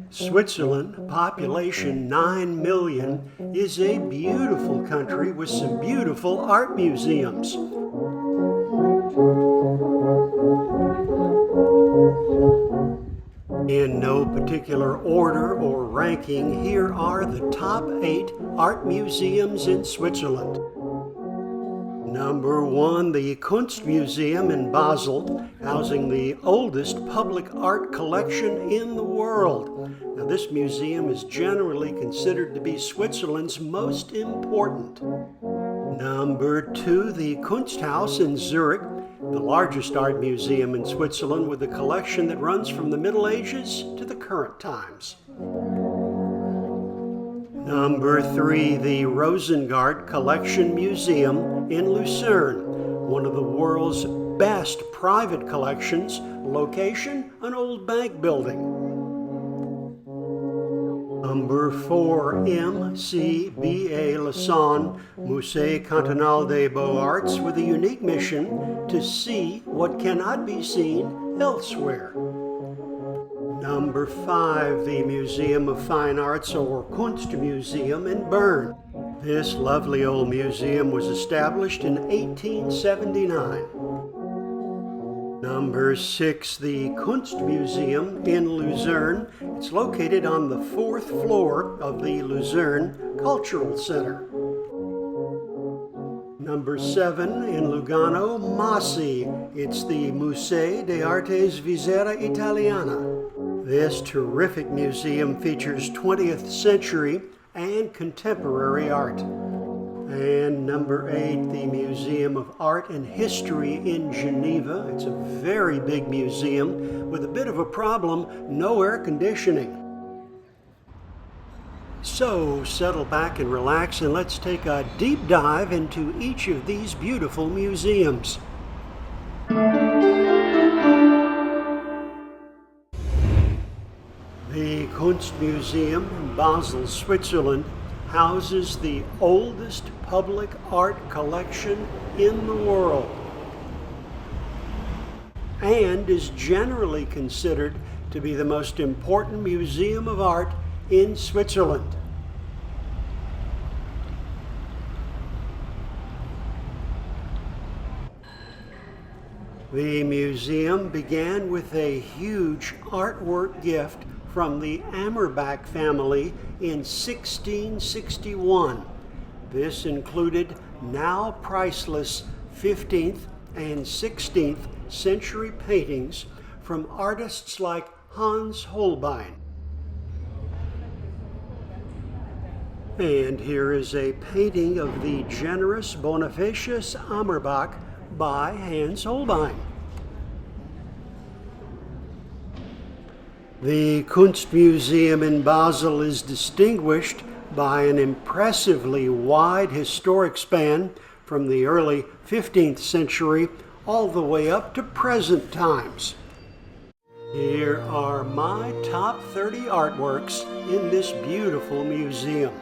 Switzerland, population 9 million, is a beautiful country with some beautiful art museums. In no particular order or ranking, here are the top 8 art museums in Switzerland. Number 1, the Kunstmuseum in Basel, housing the oldest public art collection in the world. Now, this museum is generally considered to be Switzerland's most important. Number 2, the Kunsthaus in Zurich, the largest art museum in Switzerland with a collection that runs from the Middle Ages to the current times. Number 3, the Rosengart Collection Museum in Lucerne, one of the world's best private collections. Location, an old bank building. Number 4, MCBA Lausanne, Musée Cantonal des Beaux-Arts, with a unique mission to see what cannot be seen elsewhere. Number 5, the Museum of Fine Arts, or Kunstmuseum in Bern. This lovely old museum was established in 1879. Number 6, the Kunstmuseum in Luzern. It's located on the 4th floor of the Luzern Cultural Center. Number 7, in Lugano, MASI. It's the Musée de Artes Visera Italiana. This terrific museum features 20th century and contemporary art. And number 8, the Museum of Art and History in Geneva. It's a very big museum with a bit of a problem: no air conditioning. So settle back and relax, and let's take a deep dive into each of these beautiful museums. The Kunstmuseum in Basel, Switzerland, houses the oldest public art collection in the world and is generally considered to be the most important museum of art in Switzerland. The museum began with a huge artwork gift from the Amerbach family in 1661. This included now priceless 15th and 16th century paintings from artists like Hans Holbein. And here is a painting of the generous Bonifacius Amerbach by Hans Holbein. The Kunstmuseum in Basel is distinguished by an impressively wide historic span from the early 15th century all the way up to present times. Here are my top 30 artworks in this beautiful museum.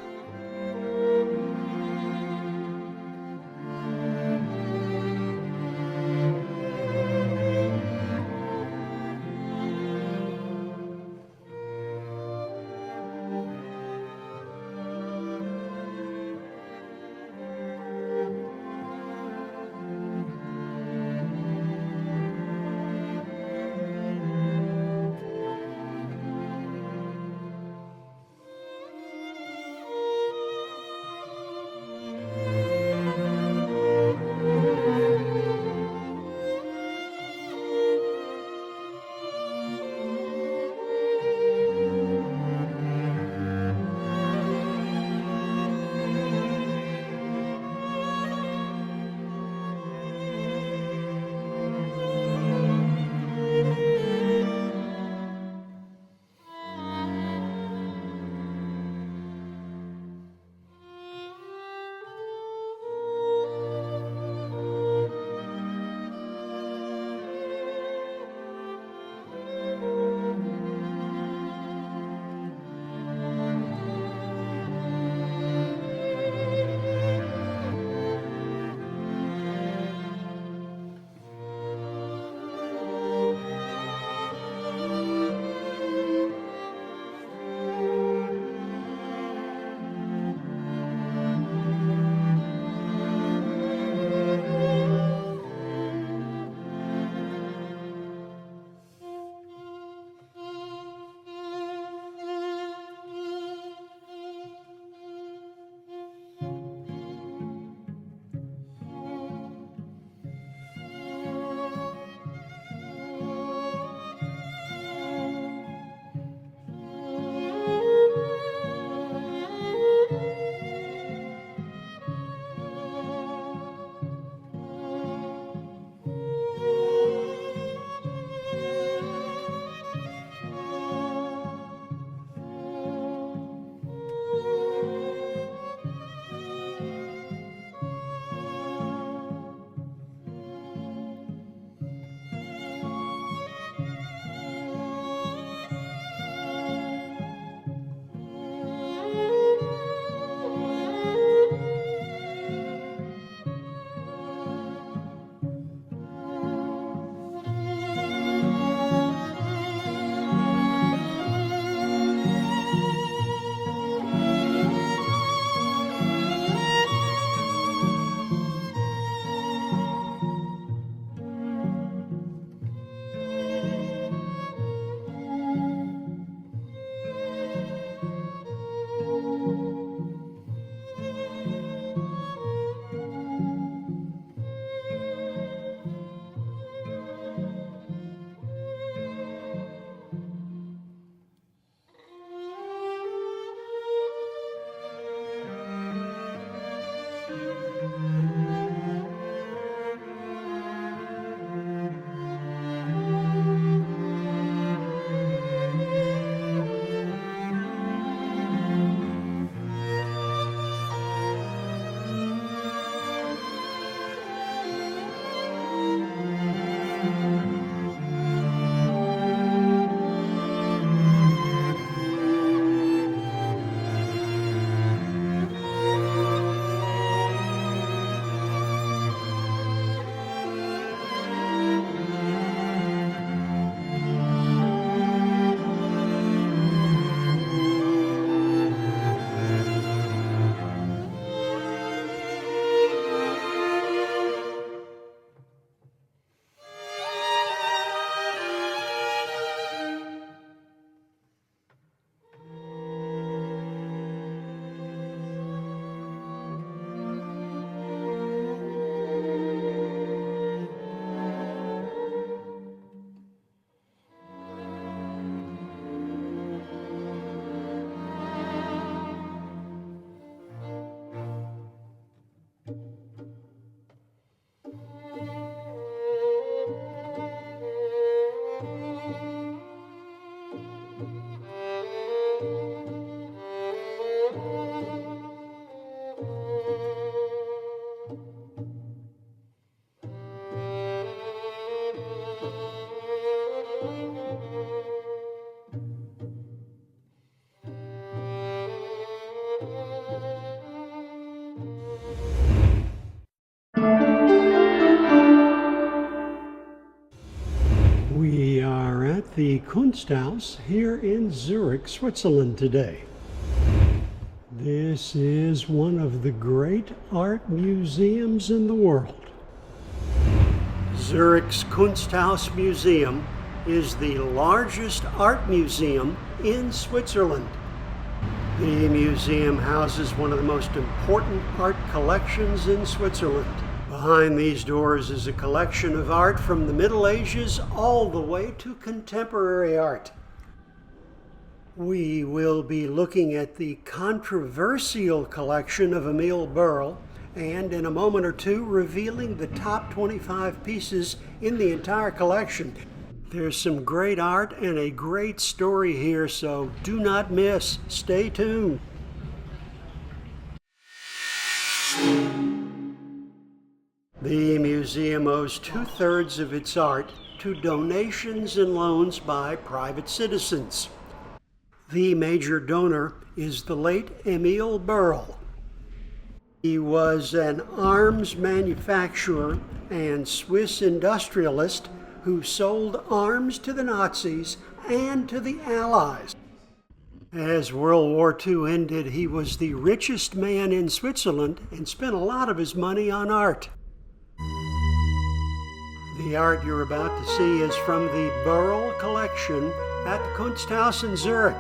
Kunsthaus here in Zurich, Switzerland today. This is one of the great art museums in the world. Zurich's Kunsthaus Museum is the largest art museum in Switzerland. The museum houses one of the most important art collections in Switzerland. Behind these doors is a collection of art from the Middle Ages all the way to contemporary art. We will be looking at the controversial collection of Emil Berle, and in a moment or two revealing the top 25 pieces in the entire collection. There's some great art and a great story here, so do not miss. Stay tuned. The museum owes 2/3 of its art to donations and loans by private citizens. The major donor is the late Emil Berle. He was an arms manufacturer and Swiss industrialist who sold arms to the Nazis and to the Allies. As World War II ended, he was the richest man in Switzerland and spent a lot of his money on art. The art you're about to see is from the Berle collection at the Kunsthaus in Zurich.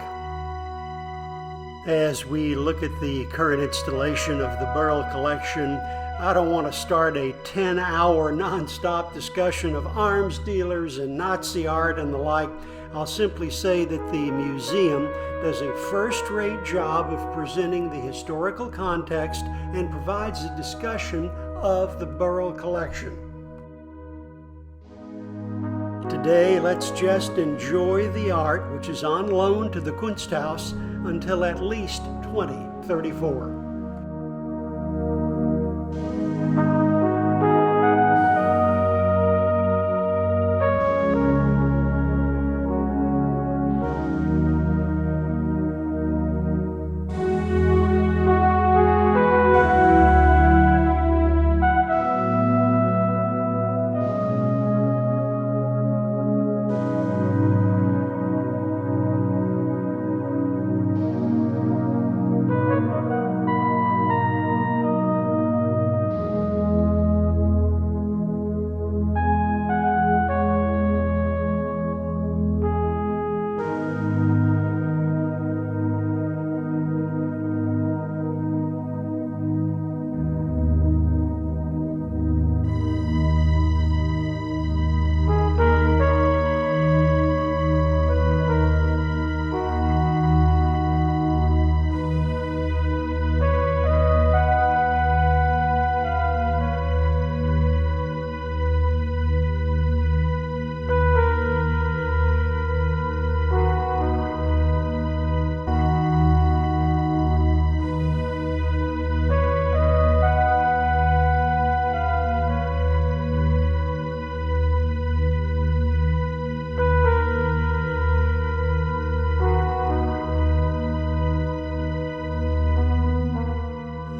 As we look at the current installation of the Berle collection, I don't want to start a 10-hour non-stop discussion of arms dealers and Nazi art and the like. I'll simply say that the museum does a first-rate job of presenting the historical context and provides a discussion of the Berle collection. Today, let's just enjoy the art, which is on loan to the Kunsthaus until at least 2034.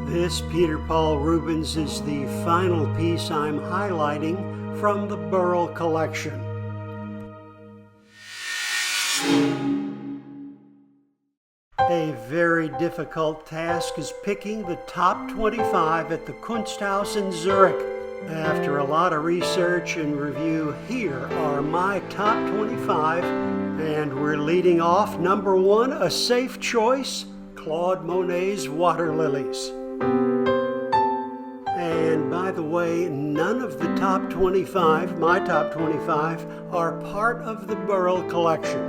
This Peter Paul Rubens is the final piece I'm highlighting from the Berle collection. A very difficult task is picking the top 25 at the Kunsthaus in Zurich. After a lot of research and review, here are my top 25, and we're leading off number 1, a safe choice, Claude Monet's Water Lilies. And by the way, none of the top 25, my top 25, are part of the Berle collection.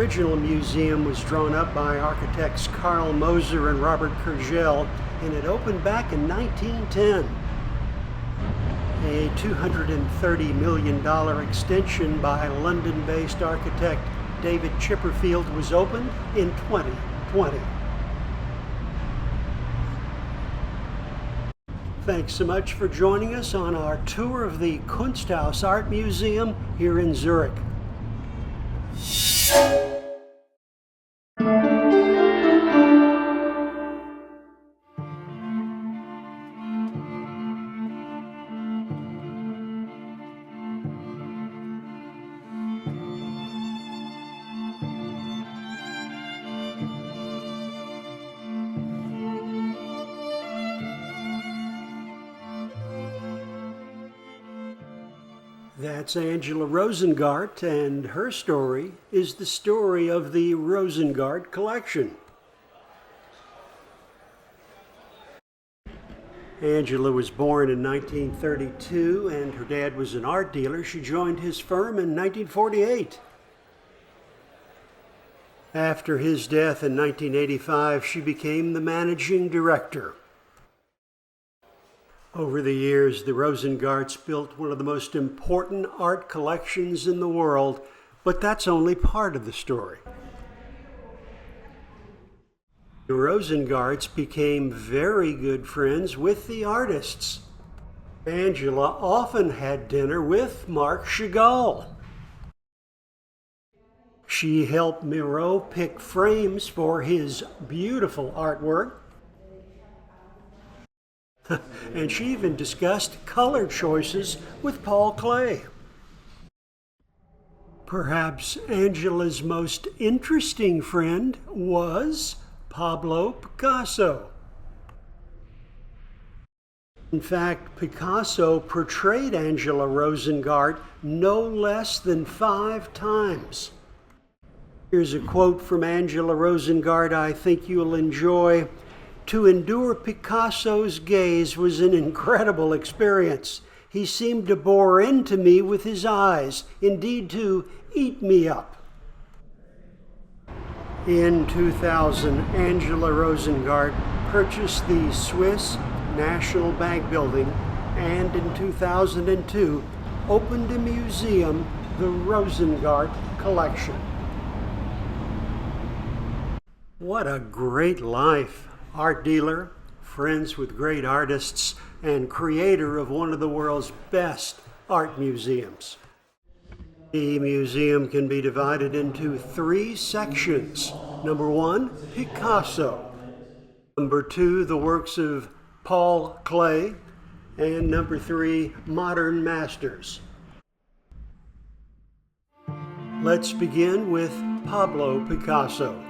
original museum was drawn up by architects Carl Moser and Robert Kurgel, and it opened back in 1910. A $230 million extension by London-based architect David Chipperfield was opened in 2020. Thanks so much for joining us on our tour of the Kunsthaus Art Museum here in Zurich. That's Angela Rosengart, and her story is the story of the Rosengart Collection. Angela was born in 1932, and her dad was an art dealer. She joined his firm in 1948. After his death in 1985, she became the managing director. Over the years, the Rosengarts built one of the most important art collections in the world, but that's only part of the story. The Rosengarts became very good friends with the artists. Angela often had dinner with Marc Chagall. She helped Miro pick frames for his beautiful artwork. And she even discussed color choices with Paul Klee. Perhaps Angela's most interesting friend was Pablo Picasso. In fact, Picasso portrayed Angela Rosengart no less than 5 times. Here's a quote from Angela Rosengart I think you'll enjoy. "To endure Picasso's gaze was an incredible experience. He seemed to bore into me with his eyes, indeed to eat me up." In 2000, Angela Rosengart purchased the Swiss National Bank building and in 2002 opened a museum, the Rosengart Collection. What a great life! Art dealer, friends with great artists, and creator of one of the world's best art museums. The museum can be divided into 3 sections. Number 1, Picasso. Number 2, the works of Paul Klee. And number 3, modern masters. Let's begin with Pablo Picasso.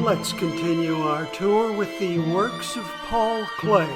Let's continue our tour with the works of Paul Klee.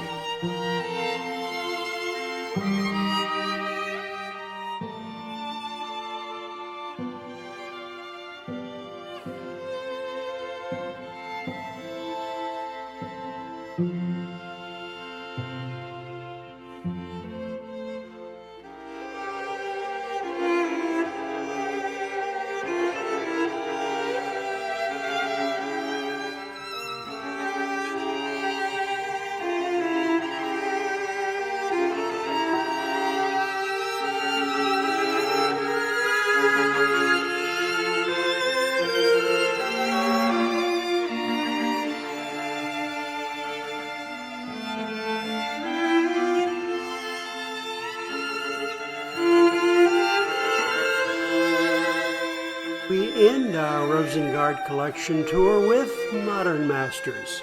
We end our Rosengart Collection tour with Modern Masters.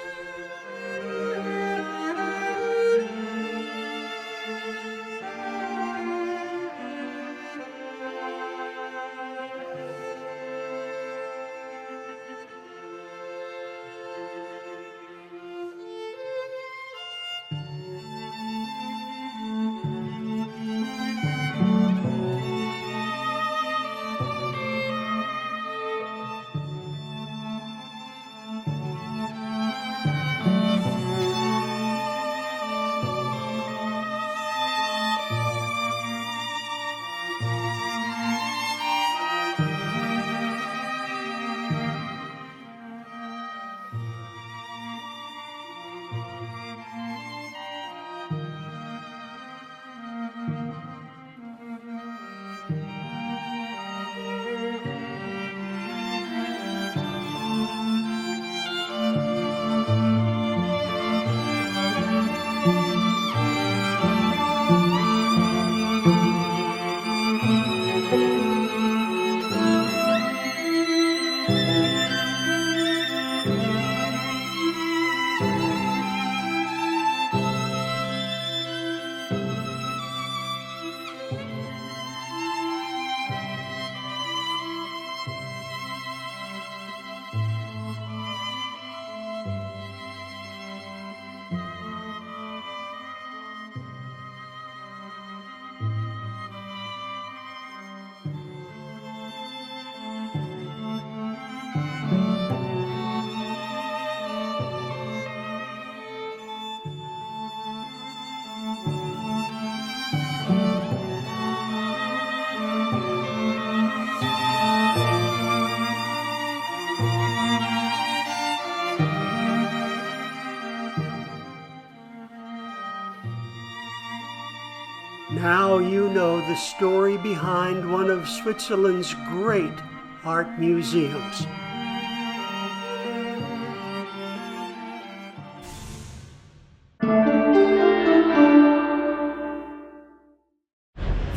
Now you know the story behind one of Switzerland's great art museums.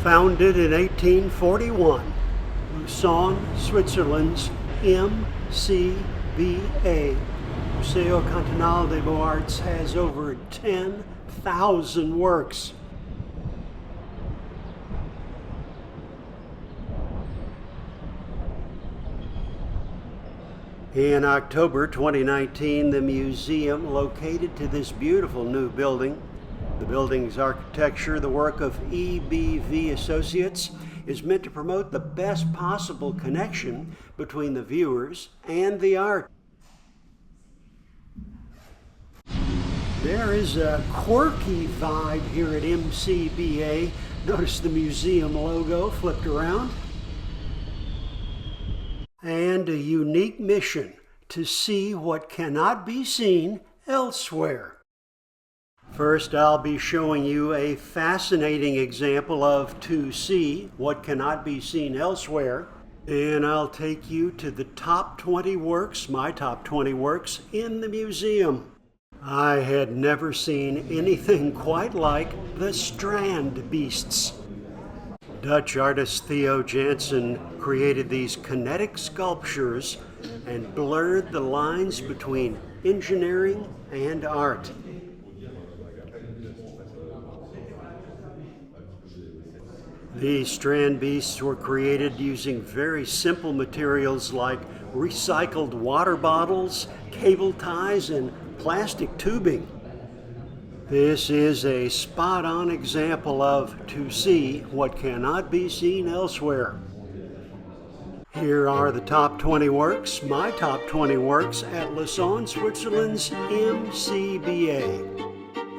Founded in 1841, Lucerne, Switzerland's MCBA, Museo Cantonal des Beaux-Arts, has over 10,000 works. In October 2019, the museum located to this beautiful new building. The building's architecture, the work of EBV Associates, is meant to promote the best possible connection between the viewers and the art. There is a quirky vibe here at MCBA. Notice the museum logo flipped around. And a unique mission to see what cannot be seen elsewhere. First, I'll be showing you a fascinating example of to see what cannot be seen elsewhere. And I'll take you to the top 20 works, my top 20 works, in the museum. I had never seen anything quite like the Strand Beasts. Dutch artist Theo Jansen created these kinetic sculptures and blurred the lines between engineering and art. These strand beasts were created using very simple materials like recycled water bottles, cable ties, and plastic tubing. This is a spot-on example of to see what cannot be seen elsewhere. Here are the top 20 works, my top 20 works at Lausanne, Switzerland's MCBA.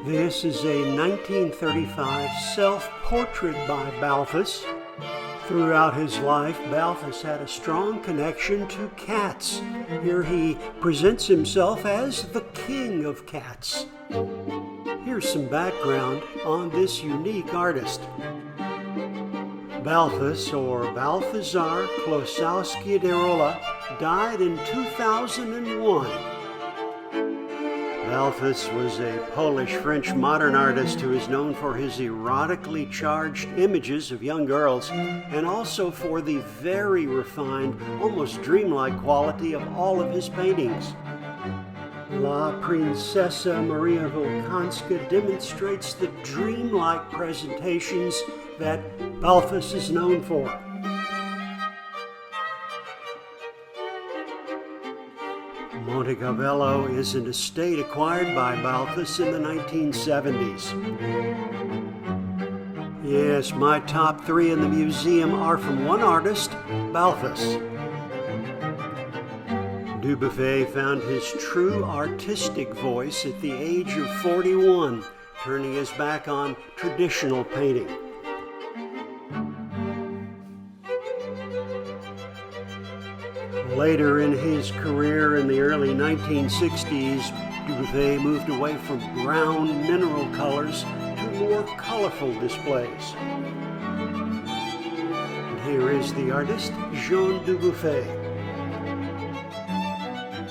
This is a 1935 self-portrait by Balthus. Throughout his life, Balthus had a strong connection to cats. Here he presents himself as the king of cats. Here's some background on this unique artist. Balthus, or Balthazar Klosowski de Rolla, died in 2001. Balthus was a Polish-French modern artist who is known for his erotically charged images of young girls and also for the very refined, almost dreamlike quality of all of his paintings. La Princesa Maria Volkanska demonstrates the dreamlike presentations that Balthus is known for. Montecavello is an estate acquired by Balthus in the 1970s. Yes, my top 3 in the museum are from one artist, Balthus. Dubuffet found his true artistic voice at the age of 41, turning his back on traditional painting. Later in his career in the early 1960s, Dubuffet moved away from brown mineral colors to more colorful displays. And here is the artist, Jean Dubuffet.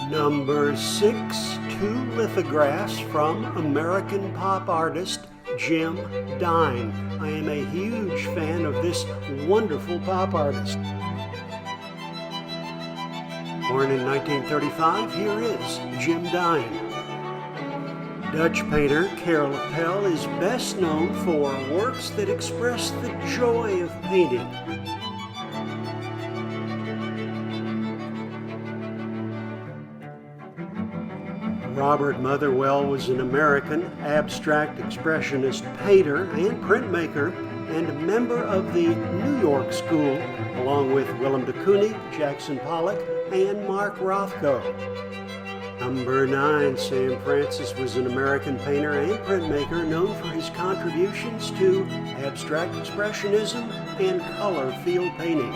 Number 6, 2 lithographs from American pop artist Jim Dine. I am a huge fan of this wonderful pop artist. Born in 1935, here is Jim Dine. Dutch painter Karel Appel is best known for works that express the joy of painting. Robert Motherwell was an American abstract expressionist painter and printmaker and a member of the New York School, along with Willem de Kooning, Jackson Pollock, and Mark Rothko. Number 9, Sam Francis was an American painter and printmaker known for his contributions to abstract expressionism and color field painting.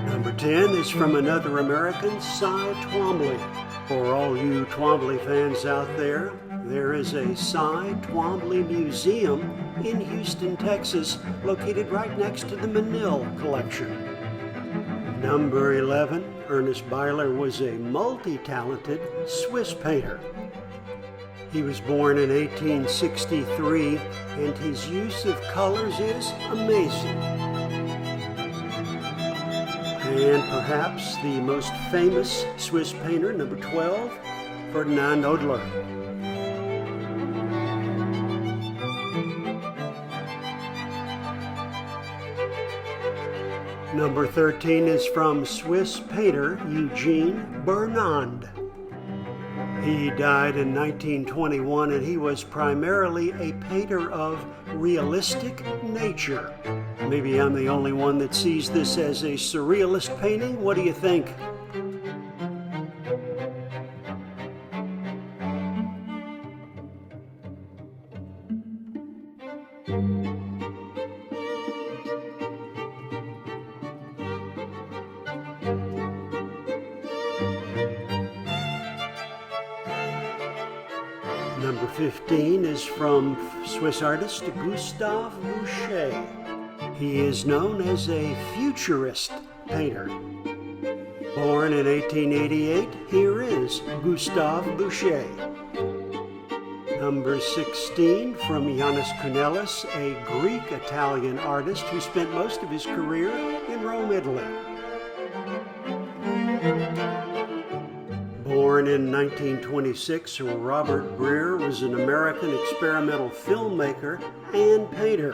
Number 10 is from another American, Cy Twombly. For all you Twombly fans out there, there is a Cy Twombly Museum in Houston, Texas, located right next to the Menil Collection. Number 11, Ernest Byler was a multi-talented Swiss painter. He was born in 1863, and his use of colors is amazing. And perhaps the most famous Swiss painter, number 12, Ferdinand Hodler. Number 13 is from Swiss painter Eugene Bernand. He died in 1921, and he was primarily a painter of realistic nature. Maybe I'm the only one that sees this as a surrealist painting. What do you think? Number 15 is from Swiss artist Gustave Boucher. He is known as a futurist painter. Born in 1888, here is Gustave Boucher. Number 16 from Yannis Kounelis, a Greek-Italian artist who spent most of his career in Rome, Italy. Born in 1926, Robert Breer was an American experimental filmmaker and painter.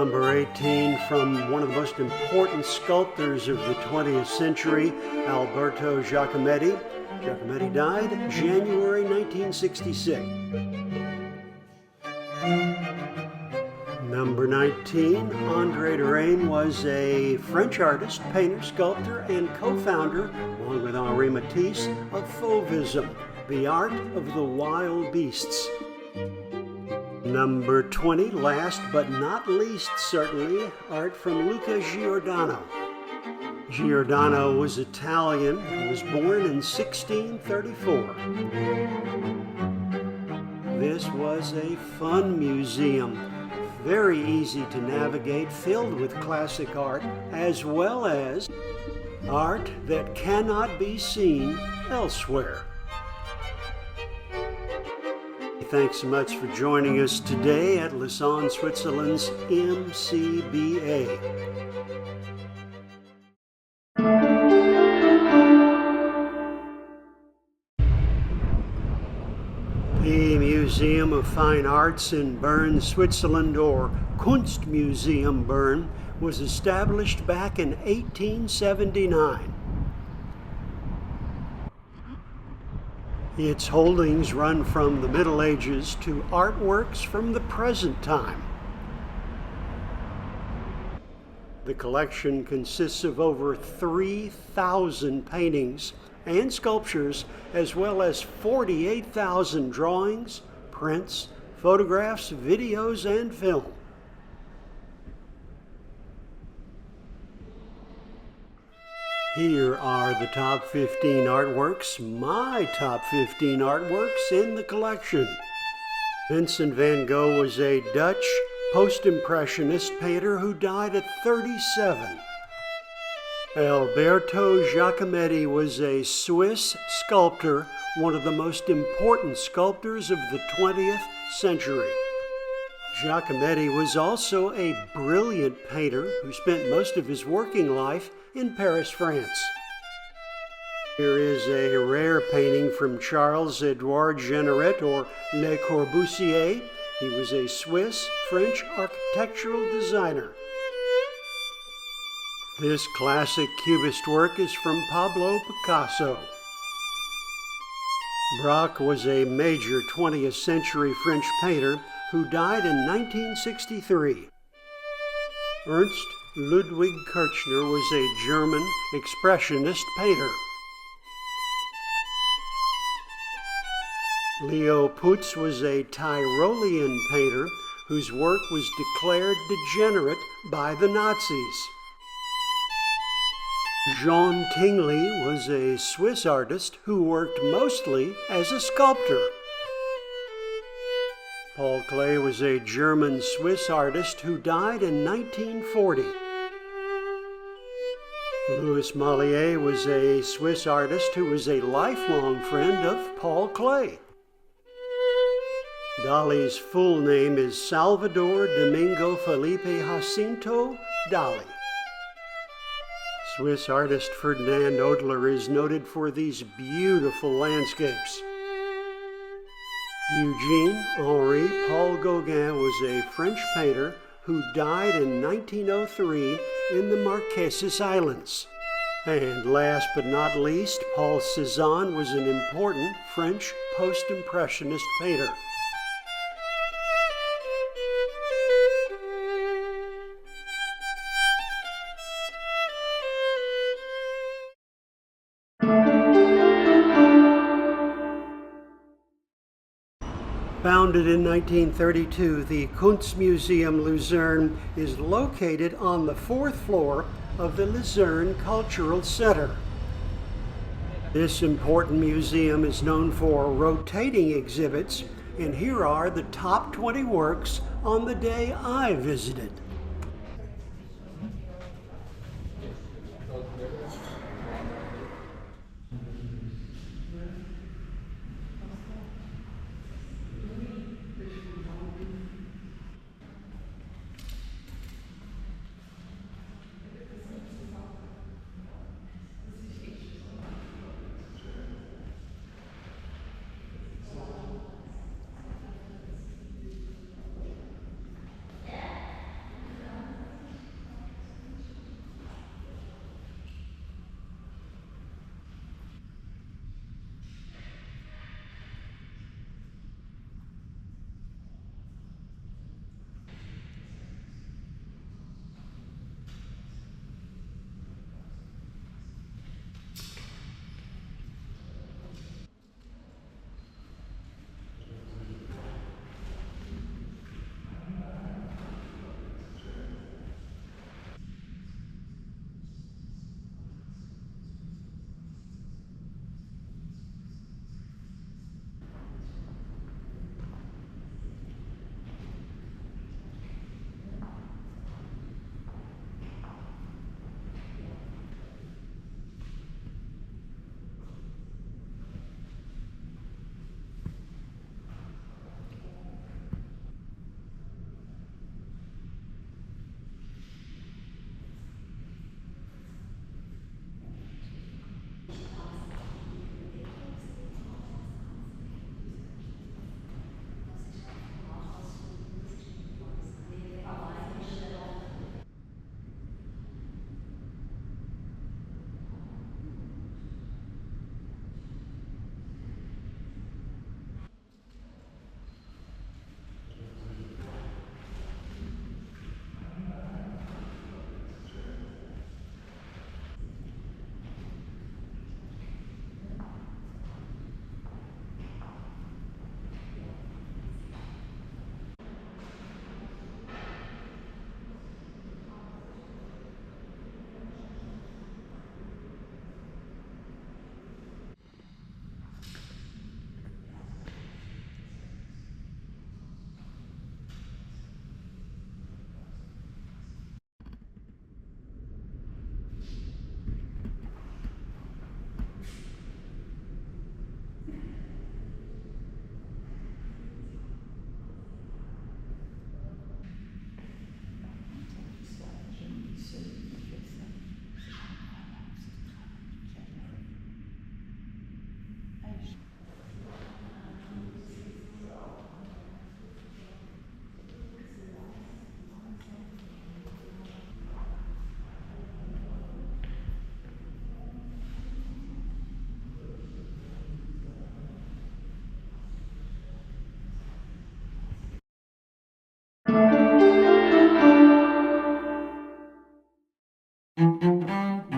Number 18 from one of the most important sculptors of the 20th century, Alberto Giacometti. Giacometti died January 1966. Number 19, André Derain was a French artist, painter, sculptor, and co-founder, along with Henri Matisse, of Fauvism, the art of the wild beasts. Number 20, last but not least certainly, art from Luca Giordano. Giordano was Italian and was born in 1634. This was a fun museum, very easy to navigate, filled with classic art, as well as art that cannot be seen elsewhere. Thanks so much for joining us today at Lausanne, Switzerland's MCBA. The Museum of Fine Arts in Bern, Switzerland, or Kunstmuseum Bern, was established back in 1879. Its holdings run from the Middle Ages to artworks from the present time. The collection consists of over 3,000 paintings and sculptures, as well as 48,000 drawings, prints, photographs, videos, and film. Here are the top 15 artworks, my top 15 artworks in the collection. Vincent van Gogh was a Dutch post-impressionist painter who died at 37. Alberto Giacometti was a Swiss sculptor, one of the most important sculptors of the 20th century. Giacometti was also a brilliant painter who spent most of his working life in Paris, France. Here is a rare painting from Charles-Édouard Jeanneret, or Le Corbusier. He was a Swiss-French architectural designer. This classic Cubist work is from Pablo Picasso. Braque was a major 20th century French painter who died in 1963. Ernst Ludwig Kirchner was a German expressionist painter. Leo Putz was a Tyrolean painter whose work was declared degenerate by the Nazis. Jean Tinguely was a Swiss artist who worked mostly as a sculptor. Paul Klee was a German-Swiss artist who died in 1940. Louis Mallier was a Swiss artist who was a lifelong friend of Paul Klee. Dali's full name is Salvador Domingo Felipe Jacinto Dali. Swiss artist Ferdinand Oedler is noted for these beautiful landscapes. Eugene Henri Paul Gauguin was a French painter who died in 1903 in the Marquesas Islands. And last but not least, Paul Cézanne was an important French post-impressionist painter. Founded in 1932, the Kunstmuseum Luzern is located on the 4th floor of the Lucerne Cultural Center. This important museum is known for rotating exhibits, and here are the top 20 works on the day I visited.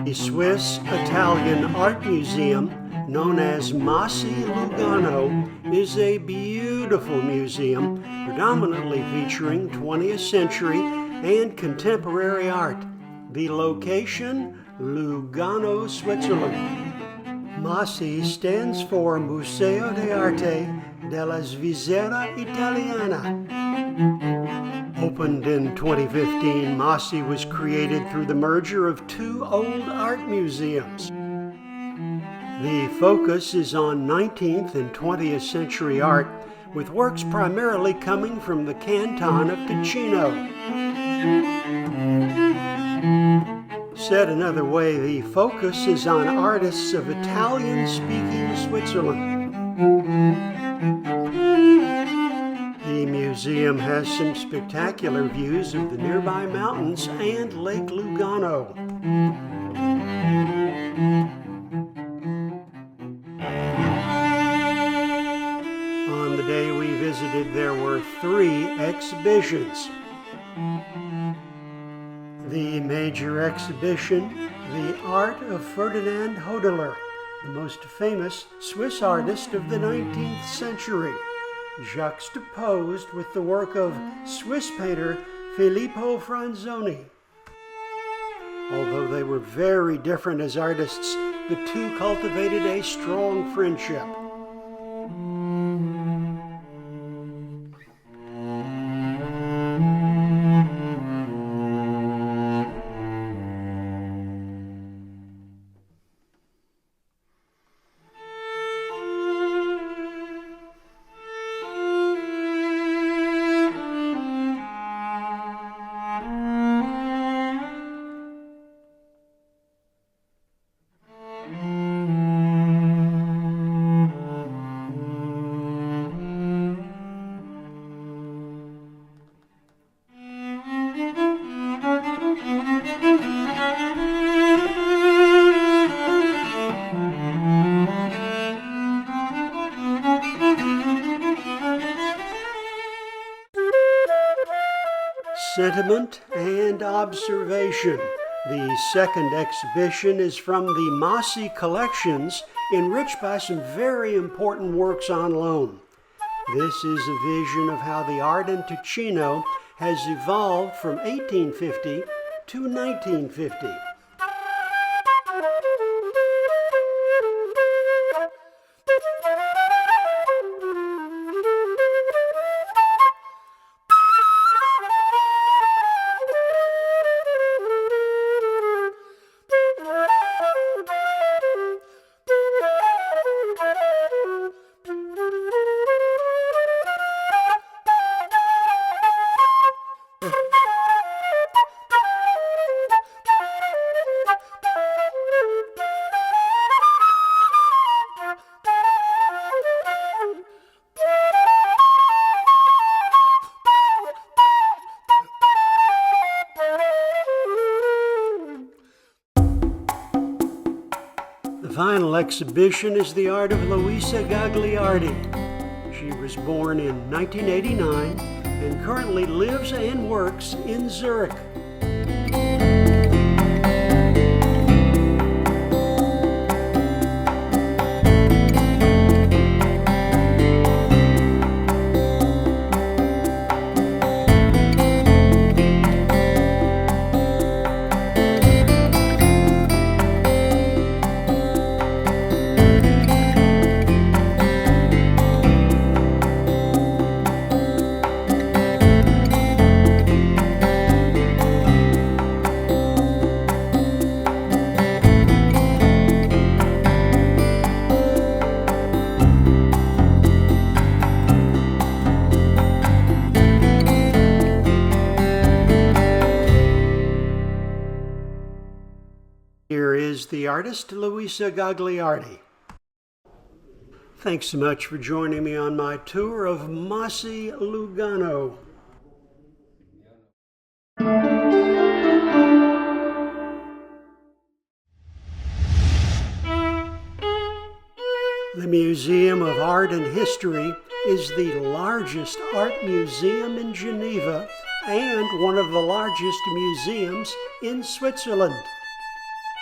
The Swiss-Italian Art Museum, known as MASI Lugano, is a beautiful museum predominantly featuring 20th century and contemporary art. The location, Lugano, Switzerland. MASI stands for Museo d'Arte della Svizzera Italiana. Opened in 2015, MASI was created through the merger of two old art museums. The focus is on 19th and 20th century art, with works primarily coming from the canton of Ticino. Said another way, the focus is on artists of Italian-speaking Switzerland. The museum has some spectacular views of the nearby mountains and Lake Lugano. On the day we visited, there were 3 exhibitions. The major exhibition, The Art of Ferdinand Hodler, the most famous Swiss artist of the 19th century, juxtaposed with the work of Swiss painter Filippo Franzoni. Although they were very different as artists, the two cultivated a strong friendship. Sentiment and Observation. The second exhibition is from the MASI collections, enriched by some very important works on loan. This is a vision of how the art in Ticino has evolved from 1850 to 1950. The final exhibition is the art of Luisa Gagliardi. She was born in 1989 and currently lives and works in Zurich. Here is the artist, Luisa Gagliardi. Thanks so much for joining me on my tour of MASI Lugano. The Museum of Art and History is the largest art museum in Geneva and one of the largest museums in Switzerland.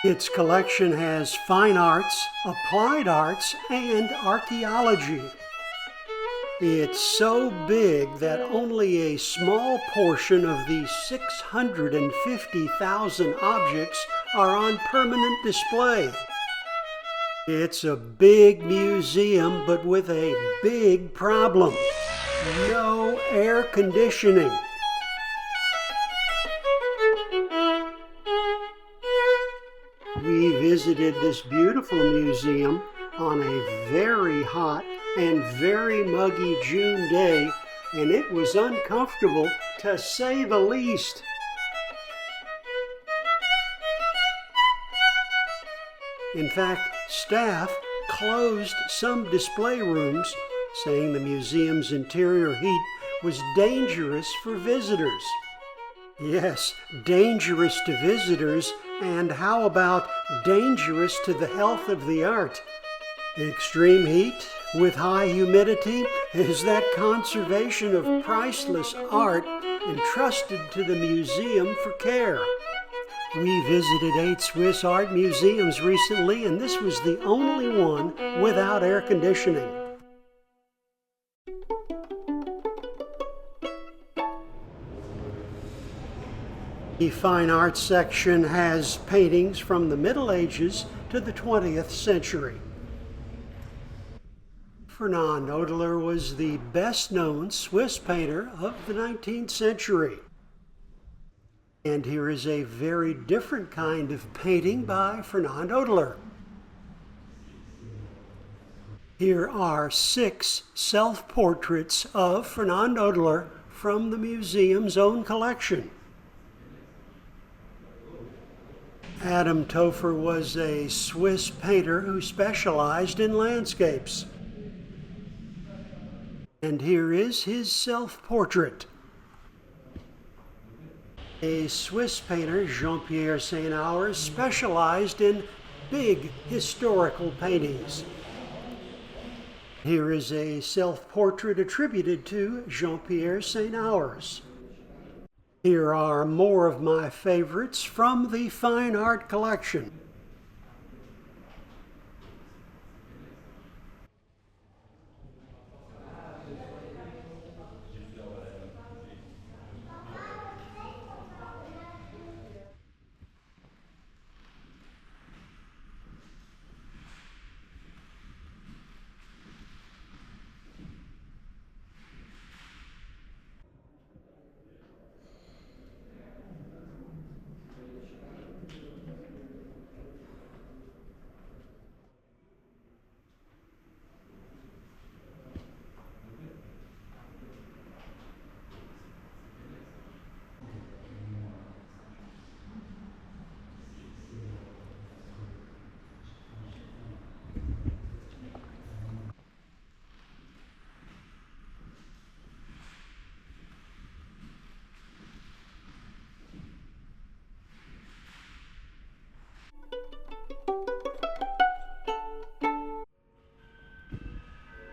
Its collection has fine arts, applied arts, and archaeology. It's so big that only a small portion of the 650,000 objects are on permanent display. It's a big museum, but with a big problem: no air conditioning. We visited this beautiful museum on a very hot and very muggy June day, and it was uncomfortable to say the least. In fact, staff closed some display rooms, saying the museum's interior heat was dangerous for visitors. Yes, dangerous to visitors, and how about dangerous to the health of the art? Extreme heat with high humidity is that conservation of priceless art entrusted to the museum for care. We visited 8 Swiss art museums recently, and this was the only one without air conditioning. The Fine Arts section has paintings from the Middle Ages to the 20th century. Fernand Odeler was the best-known Swiss painter of the 19th century. And here is a very different kind of painting by Fernand Odeler. Here are 6 self-portraits of Fernand Odeler from the museum's own collection. Adam Topher was a Swiss painter who specialized in landscapes. And here is his self-portrait. A Swiss painter, Jean-Pierre Saint-Hours, specialized in big historical paintings. Here is a self-portrait attributed to Jean-Pierre Saint-Hours. Here are more of my favorites from the Fine Art collection.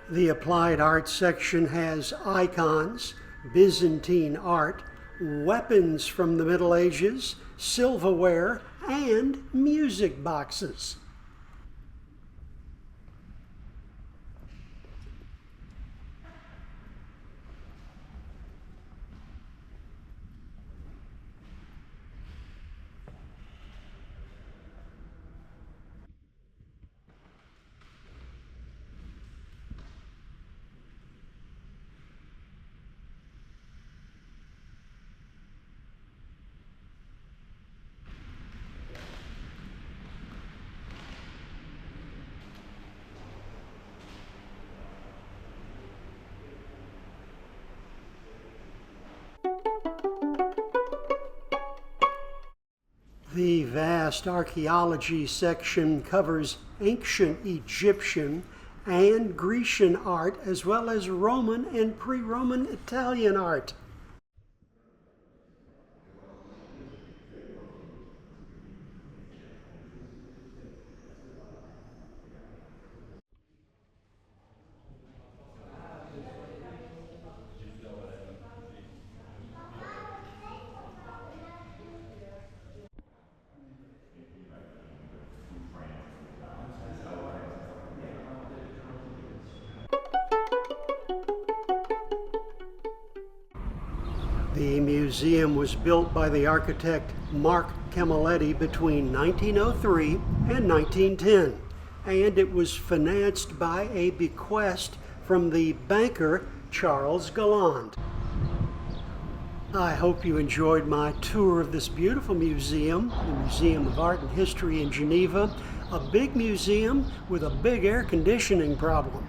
The Applied Arts section has icons, Byzantine art, weapons from the Middle Ages, silverware, and music boxes. The vast archaeology section covers ancient Egyptian and Grecian art, as well as Roman and pre-Roman Italian art. museum was built by the architect Mark Camilletti between 1903 and 1910, and it was financed by a bequest from the banker Charles Galland. I hope you enjoyed my tour of this beautiful museum, the Museum of Art and History in Geneva, a big museum with a big air conditioning problem.